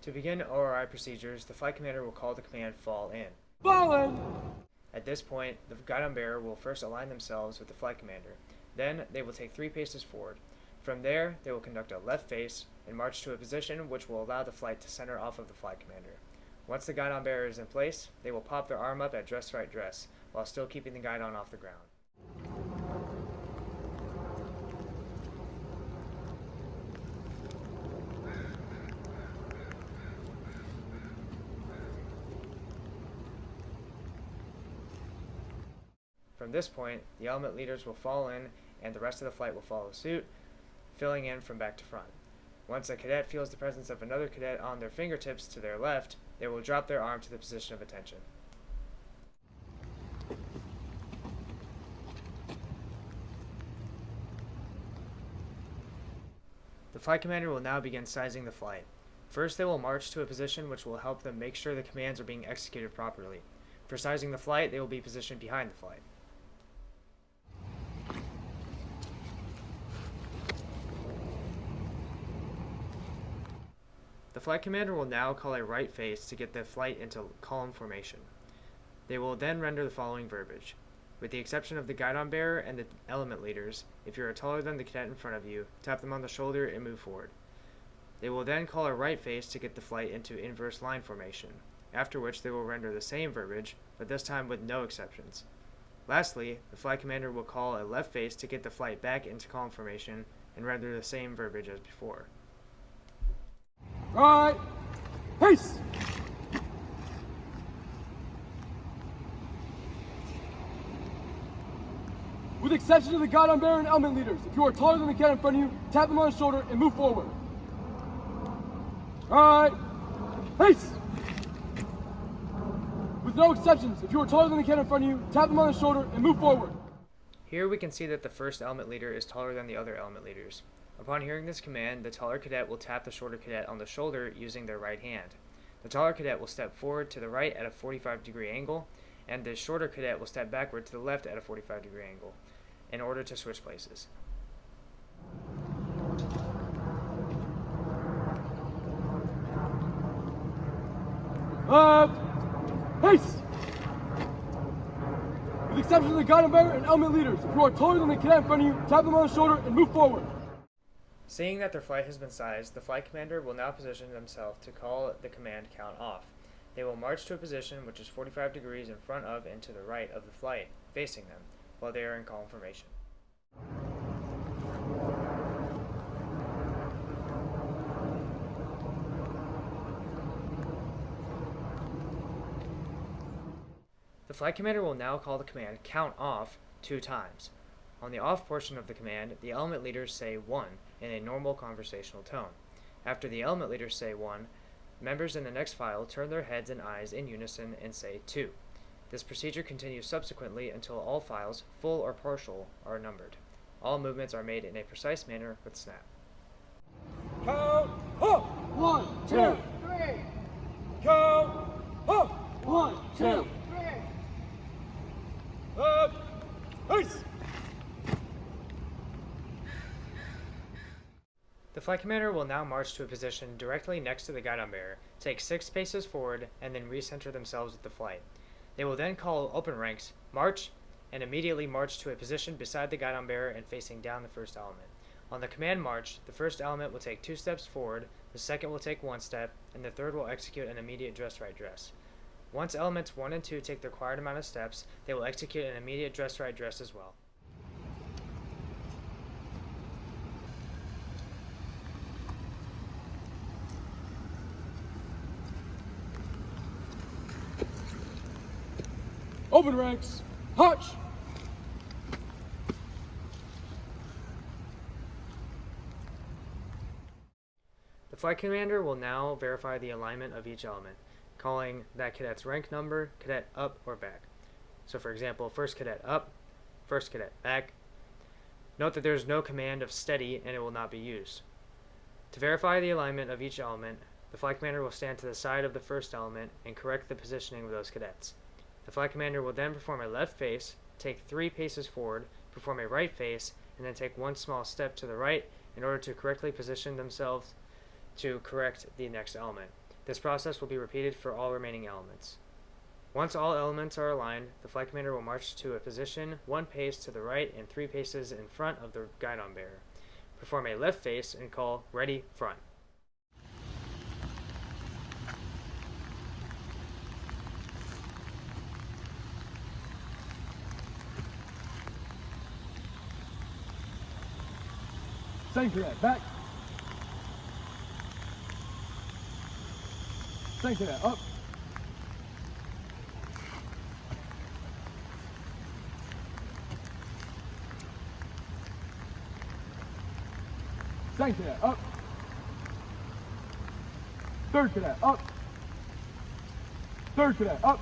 To begin ORI procedures, the flight commander will call the command fall in. Fall in! At this point, the guidon bearer will first align themselves with the flight commander. Then, they will take 3 paces forward. From there, they will conduct a left face and march to a position which will allow the flight to center off of the flight commander. Once the guidon bearer is in place, they will pop their arm up at dress right dress, while still keeping the guidon off the ground. From this point, the element leaders will fall in and the rest of the flight will follow suit, filling in from back to front. Once a cadet feels the presence of another cadet on their fingertips to their left, they will drop their arm to the position of attention. The flight commander will now begin sizing the flight. First, they will march to a position which will help them make sure the commands are being executed properly. For sizing the flight, they will be positioned behind the flight. The flight commander will now call a right face to get the flight into column formation. They will then render the following verbiage. With the exception of the guidon bearer and the element leaders, if you are taller than the cadet in front of you, tap them on the shoulder and move forward. They will then call a right face to get the flight into inverse line formation, after which they will render the same verbiage, but this time with no exceptions. Lastly, the flight commander will call a left face to get the flight back into column formation and render the same verbiage as before. Right! Pace! With the exception of the guidon bearer and element leaders, if you are taller than the cadet in front of you, tap them on the shoulder and move forward. Right! Pace! With no exceptions, if you are taller than the cadet in front of you, tap them on the shoulder and move forward. Here we can see that the first element leader is taller than the other element leaders. Upon hearing this command, the taller cadet will tap the shorter cadet on the shoulder using their right hand. The taller cadet will step forward to the right at a 45-degree angle, and the shorter cadet will step backward to the left at a 45-degree angle in order to switch places. Pace! With the exception of the guidon bearer and element leaders, if you are taller than the cadet in front of you, tap them on the shoulder and move forward. Seeing that their flight has been sized, the flight commander will now position themselves to call the command count off. They will march to a position which is 45 degrees in front of and to the right of the flight, facing them, while they are in column formation. The flight commander will now call the command count off 2 times. On the off portion of the command, the element leaders say 1 in a normal conversational tone. After the element leaders say 1, members in the next file turn their heads and eyes in unison and say 2. This procedure continues subsequently until all files, full or partial, are numbered. All movements are made in a precise manner with snap. Count up! 1, 2, 3. Count up! 1, 2, 3. Pace! The flight commander will now march to a position directly next to the guidon bearer, take 6 paces forward, and then recenter themselves with the flight. They will then call open ranks, march, and immediately march to a position beside the guidon bearer and facing down the first element. On the command march, the first element will take 2 steps forward, the second will take 1 step, and the third will execute an immediate dress right dress. Once elements 1 and 2 take the required amount of steps, they will execute an immediate dress right dress as well. Open ranks, march! The flight commander will now verify the alignment of each element, calling that cadet's rank number, cadet up or back. So for example, first cadet up, first cadet back. Note that there is no command of steady and it will not be used. To verify the alignment of each element, the flight commander will stand to the side of the first element and correct the positioning of those cadets. The flight commander will then perform a left face, take 3 paces forward, perform a right face, and then take 1 small step to the right in order to correctly position themselves to correct the next element. This process will be repeated for all remaining elements. Once all elements are aligned, the flight commander will march to a position 1 pace to the right and 3 paces in front of the guidon bearer. Perform a left face and call ready front. Second cadet, back. Second cadet, up. Second cadet, up. Third cadet, up. Third cadet, up.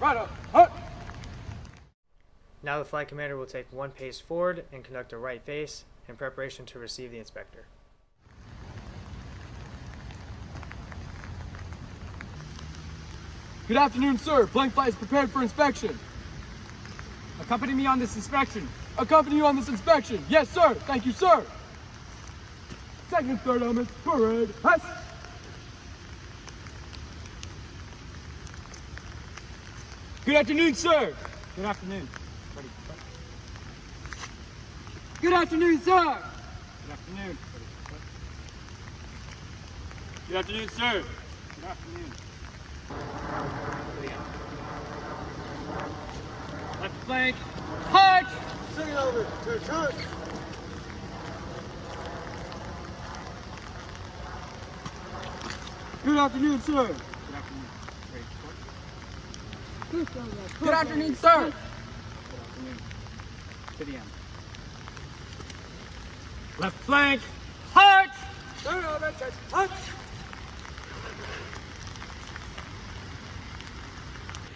Right up, up. Now the flight commander will take 1 pace forward and conduct a right face in preparation to receive the inspector. Good afternoon, sir. Blank flight is prepared for inspection. Accompany me on this inspection. Accompany you on this inspection. Yes, sir. Thank you, sir. Second and third elements, parade. Hess. Good afternoon, sir. Good afternoon. Ready. Good afternoon, sir. Good afternoon. Good afternoon, sir. Good afternoon. Left flank. Hut. Second element, to turn. Good afternoon, sir. Good afternoon. Ready. Good afternoon, sir. Good afternoon. To the end. Left flank. Hut. Third element, touch.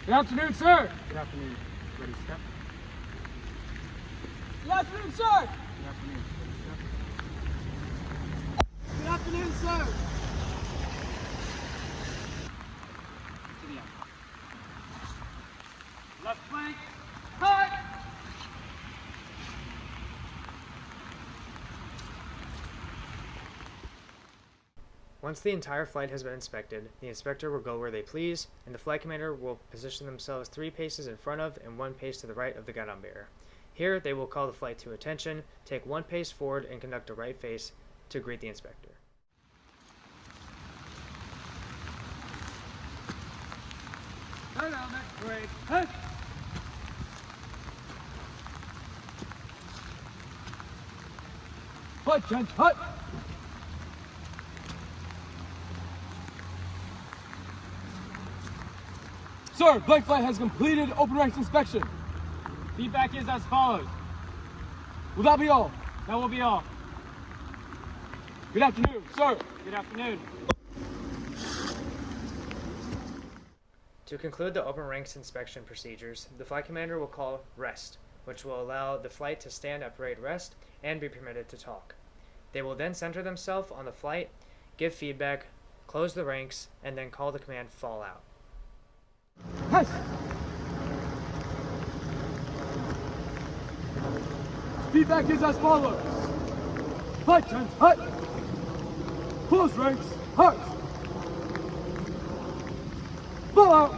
Good afternoon, sir. Good afternoon. Ready. Step. Good afternoon, sir. Good afternoon. Ready. Step. Good afternoon, sir. To the end. Left flank. Hut. Once the entire flight has been inspected, the inspector will go where they please, and the flight commander will position themselves 3 paces in front of and 1 pace to the right of the guidon bearer. Here, they will call the flight to attention, take 1 pace forward, and conduct a right face to greet the inspector. Third element, parade. Hut. Hut, change, hut. Sir, blank flight has completed open ranks inspection. Feedback is as follows. Will that be all? That will be all. Good afternoon, sir. Good afternoon. To conclude the open ranks inspection procedures, the flight commander will call rest, which will allow the flight to stand at parade rest and be permitted to talk. They will then center themselves on the flight, give feedback, close the ranks, and then call the command fall out. Hess. Feedback is as follows. Flight change, hut. Close ranks, hut. Fall out.